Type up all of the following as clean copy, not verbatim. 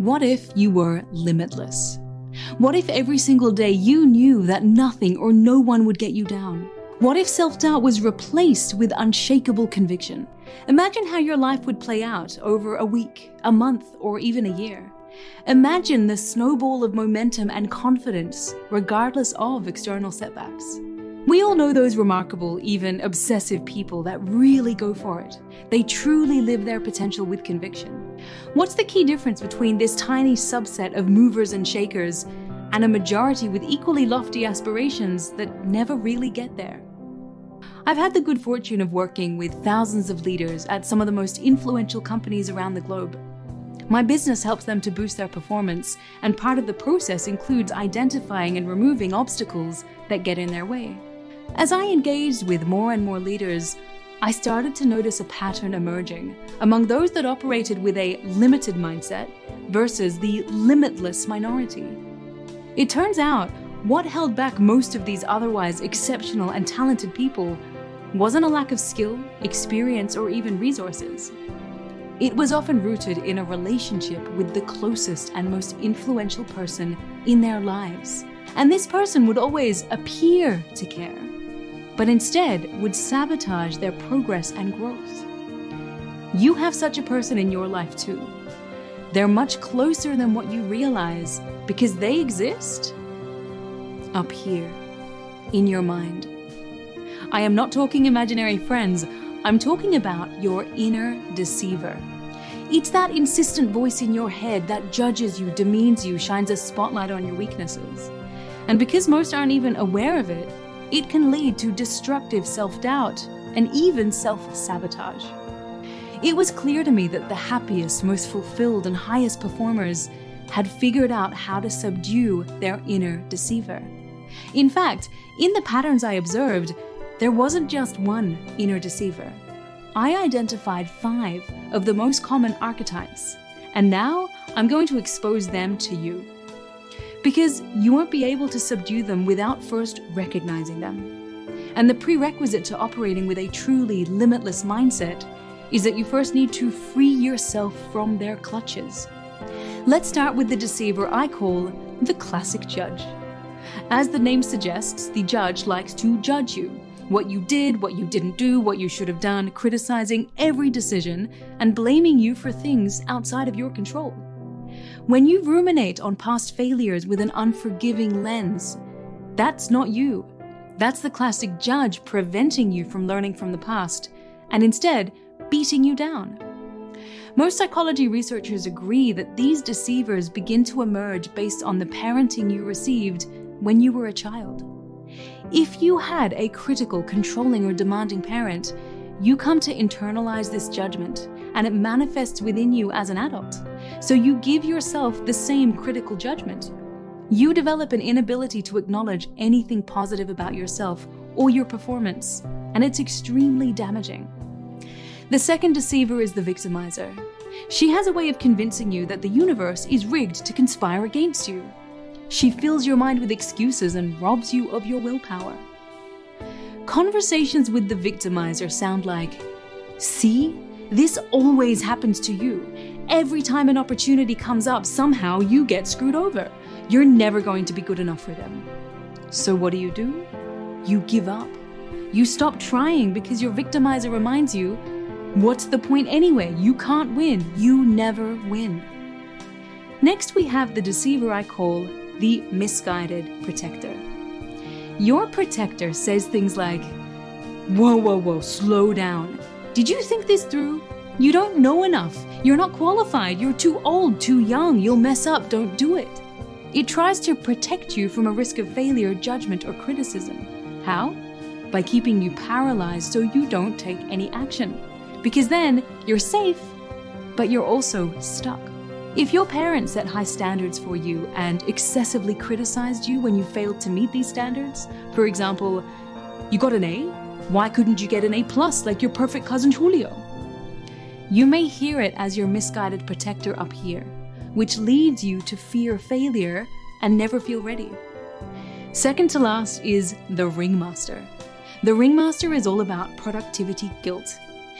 What if you were limitless? What if every single day you knew that nothing or no one would get you down? What if self-doubt was replaced with unshakable conviction? Imagine how your life would play out over a week, a month, or even a year. Imagine the snowball of momentum and confidence, regardless of external setbacks. We all know those remarkable, even obsessive people that really go for it. They truly live their potential with conviction. What's the key difference between this tiny subset of movers and shakers and a majority with equally lofty aspirations that never really get there? I've had the good fortune of working with thousands of leaders at some of the most influential companies around the globe. My business helps them to boost their performance, and part of the process includes identifying and removing obstacles that get in their way. As I engaged with more and more leaders, I started to notice a pattern emerging among those that operated with a limited mindset versus the limitless minority. It turns out, what held back most of these otherwise exceptional and talented people wasn't a lack of skill, experience, or even resources. It was often rooted in a relationship with the closest and most influential person in their lives. And this person would always appear to care, but instead would sabotage their progress and growth. You have such a person in your life too. They're much closer than what you realize because they exist up here, in your mind. I am not talking imaginary friends, I'm talking about your inner deceiver. It's that insistent voice in your head that judges you, demeans you, shines a spotlight on your weaknesses. And because most aren't even aware of it, it can lead to destructive self-doubt and even self-sabotage. It was clear to me that the happiest, most fulfilled, and highest performers had figured out how to subdue their inner deceiver. In fact, in the patterns I observed, there wasn't just one inner deceiver. I identified 5 of the most common archetypes, and now I'm going to expose them to you. Because you won't be able to subdue them without first recognizing them. And the prerequisite to operating with a truly limitless mindset is that you first need to free yourself from their clutches. Let's start with the deceiver I call the classic judge. As the name suggests, the judge likes to judge you. What you did, what you didn't do, what you should have done, criticizing every decision and blaming you for things outside of your control. When you ruminate on past failures with an unforgiving lens, that's not you. That's the classic judge preventing you from learning from the past and instead beating you down. Most psychology researchers agree that these deceivers begin to emerge based on the parenting you received when you were a child. If you had a critical, controlling, or demanding parent, you come to internalize this judgment, and it manifests within you as an adult. So you give yourself the same critical judgment. You develop an inability to acknowledge anything positive about yourself or your performance, and it's extremely damaging. The second deceiver is the victimizer. She has a way of convincing you that the universe is rigged to conspire against you. She fills your mind with excuses and robs you of your willpower. Conversations with the victimizer sound like, "See, this always happens to you. Every time an opportunity comes up, somehow you get screwed over. You're never going to be good enough for them." So what do? You give up. You stop trying because your victimizer reminds you, what's the point anyway? You can't win. You never win. Next, we have the deceiver I call the misguided protector. Your protector says things like, whoa, slow down. Did you think this through? You don't know enough. You're not qualified. You're too old, too young. You'll mess up. Don't do it. It tries to protect you from a risk of failure, judgment, or criticism. How? By keeping you paralyzed so you don't take any action. Because then you're safe, but you're also stuck. If your parents set high standards for you and excessively criticized you when you failed to meet these standards, for example, you got an A, why couldn't you get an A+ like your perfect cousin Julio? You may hear it as your misguided protector up here, which leads you to fear failure and never feel ready. Second to last is the ringmaster. The ringmaster is all about productivity guilt.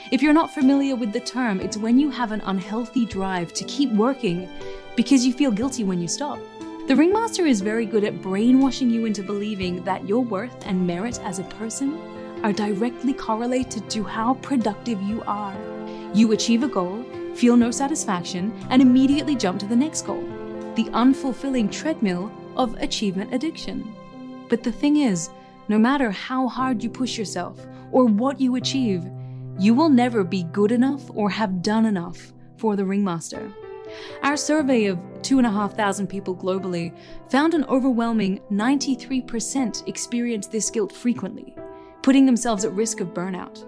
If you're not familiar with the term, it's when you have an unhealthy drive to keep working because you feel guilty when you stop. The ringmaster is very good at brainwashing you into believing that your worth and merit as a person are directly correlated to how productive you are. You achieve a goal, feel no satisfaction, and immediately jump to the next goal. The unfulfilling treadmill of achievement addiction. But the thing is, no matter how hard you push yourself or what you achieve, you will never be good enough or have done enough for the ringmaster. Our survey of 2,500 people globally found an overwhelming 93% experience this guilt frequently, putting themselves at risk of burnout.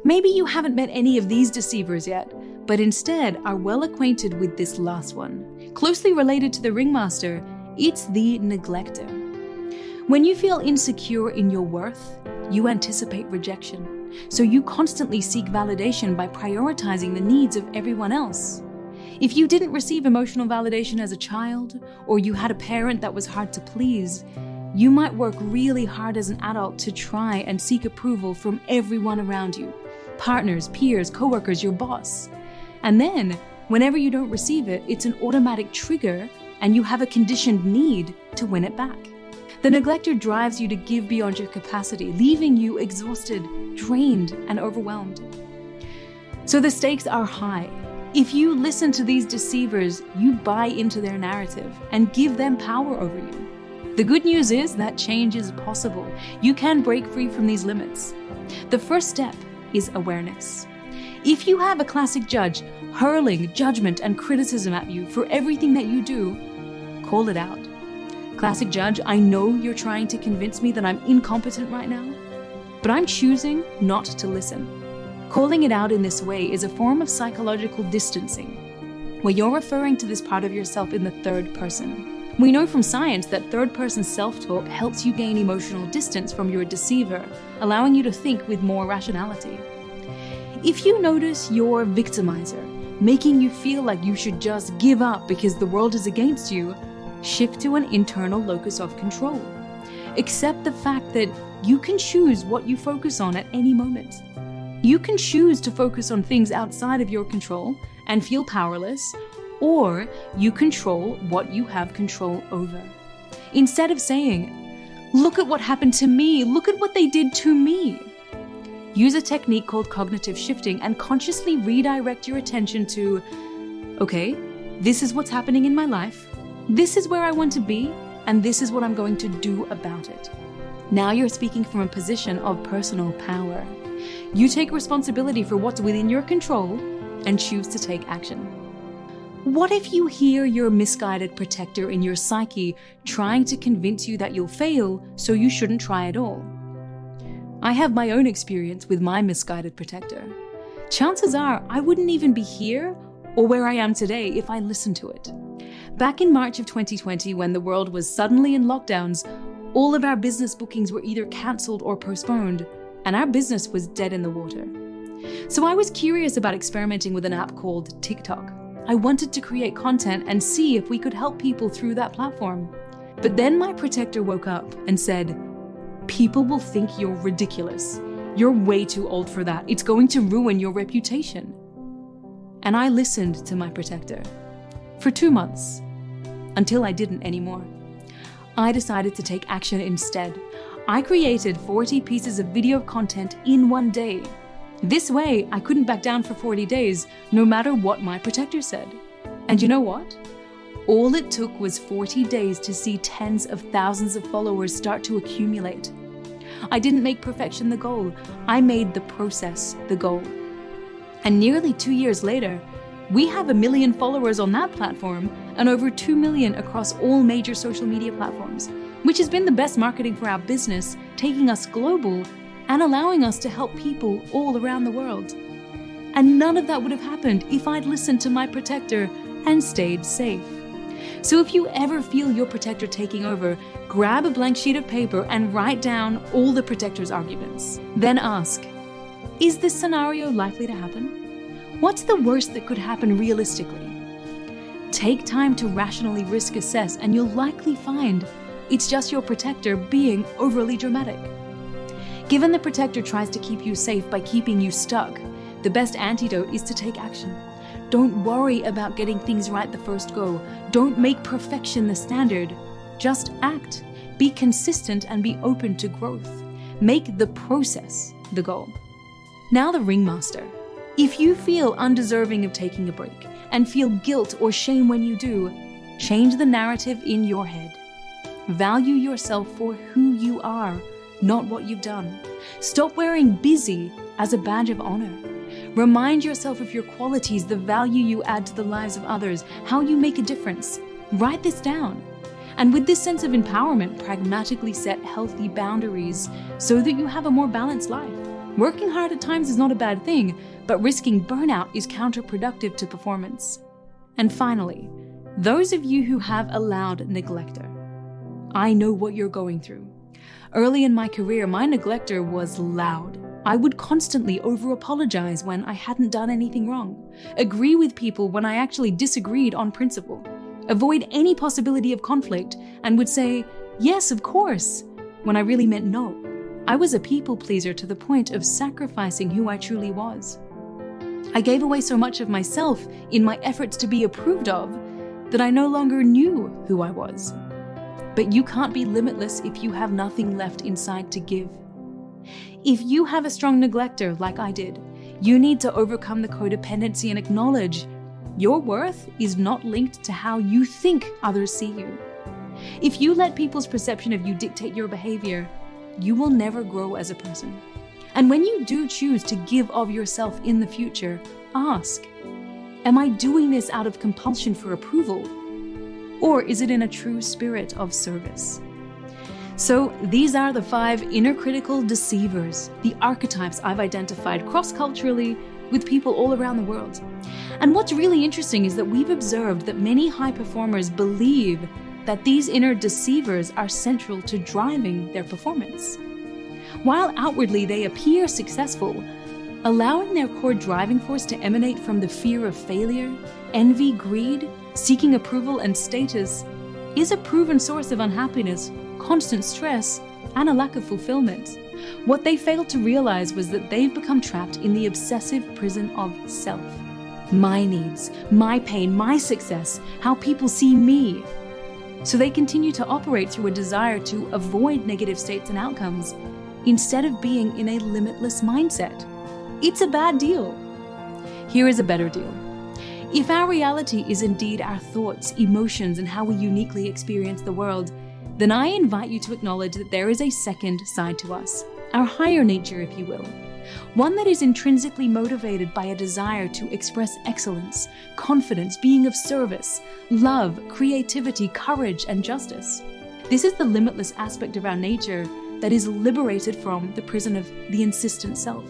Maybe you haven't met any of these deceivers yet, but instead are well acquainted with this last one. Closely related to the ringmaster, it's the neglector. When you feel insecure in your worth, you anticipate rejection, so you constantly seek validation by prioritizing the needs of everyone else. If you didn't receive emotional validation as a child, or you had a parent that was hard to please, you might work really hard as an adult to try and seek approval from everyone around you, partners, peers, coworkers, your boss. And then, whenever you don't receive it, it's an automatic trigger and you have a conditioned need to win it back. The neglector drives you to give beyond your capacity, leaving you exhausted, drained, and overwhelmed. So the stakes are high. If you listen to these deceivers, you buy into their narrative and give them power over you. The good news is that change is possible. You can break free from these limits. The first step is awareness. If you have a classic judge hurling judgment and criticism at you for everything that you do, call it out. Classic judge, I know you're trying to convince me that I'm incompetent right now, but I'm choosing not to listen. Calling it out in this way is a form of psychological distancing, where you're referring to this part of yourself in the third person. We know from science that third-person self-talk helps you gain emotional distance from your deceiver, allowing you to think with more rationality. If you notice your victimizer making you feel like you should just give up because the world is against you, shift to an internal locus of control. Accept the fact that you can choose what you focus on at any moment. You can choose to focus on things outside of your control and feel powerless, or you control what you have control over. Instead of saying, look at what happened to me, look at what they did to me. Use a technique called cognitive shifting and consciously redirect your attention to, okay, this is what's happening in my life, this is where I want to be, and this is what I'm going to do about it. Now you're speaking from a position of personal power. You take responsibility for what's within your control and choose to take action. What if you hear your misguided protector in your psyche trying to convince you that you'll fail, so you shouldn't try at all? I have my own experience with my misguided protector. Chances are I wouldn't even be here or where I am today if I listened to it. Back in March of 2020, when the world was suddenly in lockdowns, all of our business bookings were either cancelled or postponed, and our business was dead in the water. So I was curious about experimenting with an app called TikTok. I wanted to create content and see if we could help people through that platform. But then my protector woke up and said, people will think you're ridiculous. You're way too old for that. It's going to ruin your reputation. And I listened to my protector for 2 months, until I didn't anymore. I decided to take action instead. I created 40 pieces of video content in one day. This way, I couldn't back down for 40 days, no matter what my protector said. And you know what? All it took was 40 days to see tens of thousands of followers start to accumulate. I didn't make perfection the goal. I made the process the goal. And nearly 2 years later, we have 1 million followers on that platform and over 2 million across all major social media platforms, which has been the best marketing for our business, taking us global and allowing us to help people all around the world. And none of that would have happened if I'd listened to my protector and stayed safe. So if you ever feel your protector taking over, grab a blank sheet of paper and write down all the protector's arguments. Then ask, is this scenario likely to happen? What's the worst that could happen realistically? Take time to rationally risk assess, and you'll likely find it's just your protector being overly dramatic. Given the protector tries to keep you safe by keeping you stuck, the best antidote is to take action. Don't worry about getting things right the first go. Don't make perfection the standard. Just act. Be consistent and be open to growth. Make the process the goal. Now the ringmaster. If you feel undeserving of taking a break and feel guilt or shame when you do, change the narrative in your head. Value yourself for who you are, not what you've done. Stop wearing busy as a badge of honor. Remind yourself of your qualities, the value you add to the lives of others, how you make a difference. Write this down. And with this sense of empowerment, pragmatically set healthy boundaries so that you have a more balanced life. Working hard at times is not a bad thing, but risking burnout is counterproductive to performance. And finally, those of you who have a loud neglector. I know what you're going through. Early in my career, my neglector was loud. I would constantly over-apologize when I hadn't done anything wrong, agree with people when I actually disagreed on principle, avoid any possibility of conflict, and would say, yes, of course, when I really meant no. I was a people pleaser to the point of sacrificing who I truly was. I gave away so much of myself in my efforts to be approved of that I no longer knew who I was. But you can't be limitless if you have nothing left inside to give. If you have a strong neglector like I did, you need to overcome the codependency and acknowledge your worth is not linked to how you think others see you. If you let people's perception of you dictate your behavior, you will never grow as a person. And when you do choose to give of yourself in the future, ask, am I doing this out of compulsion for approval? Or is it in a true spirit of service? So these are the 5 inner critical deceivers, the archetypes I've identified cross-culturally with people all around the world. And what's really interesting is that we've observed that many high performers believe that these inner deceivers are central to driving their performance. While outwardly they appear successful, allowing their core driving force to emanate from the fear of failure, envy, greed, seeking approval and status is a proven source of unhappiness, constant stress, and a lack of fulfillment. What they failed to realize was that they've become trapped in the obsessive prison of self. My needs, my pain, my success, how people see me. So they continue to operate through a desire to avoid negative states and outcomes instead of being in a limitless mindset. It's a bad deal. Here is a better deal. If our reality is indeed our thoughts, emotions, and how we uniquely experience the world, then I invite you to acknowledge that there is a second side to us, our higher nature, if you will. One that is intrinsically motivated by a desire to express excellence, confidence, being of service, love, creativity, courage, and justice. This is the limitless aspect of our nature that is liberated from the prison of the insistent self.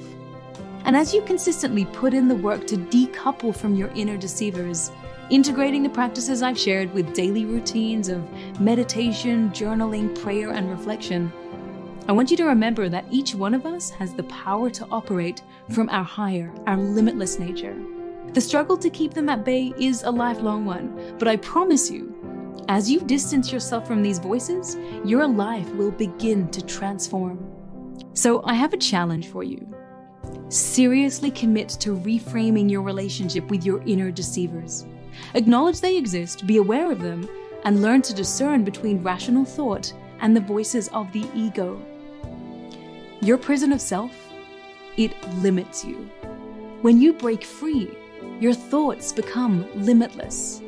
And as you consistently put in the work to decouple from your inner deceivers, integrating the practices I've shared with daily routines of meditation, journaling, prayer, and reflection, I want you to remember that each one of us has the power to operate from our higher, our limitless nature. The struggle to keep them at bay is a lifelong one, but I promise you, as you distance yourself from these voices, your life will begin to transform. So I have a challenge for you. Seriously commit to reframing your relationship with your inner deceivers. Acknowledge they exist, be aware of them, and learn to discern between rational thought and the voices of the ego. Your prison of self, it limits you. When you break free, your thoughts become limitless.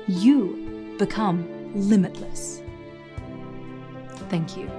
You become limitless. Thank you.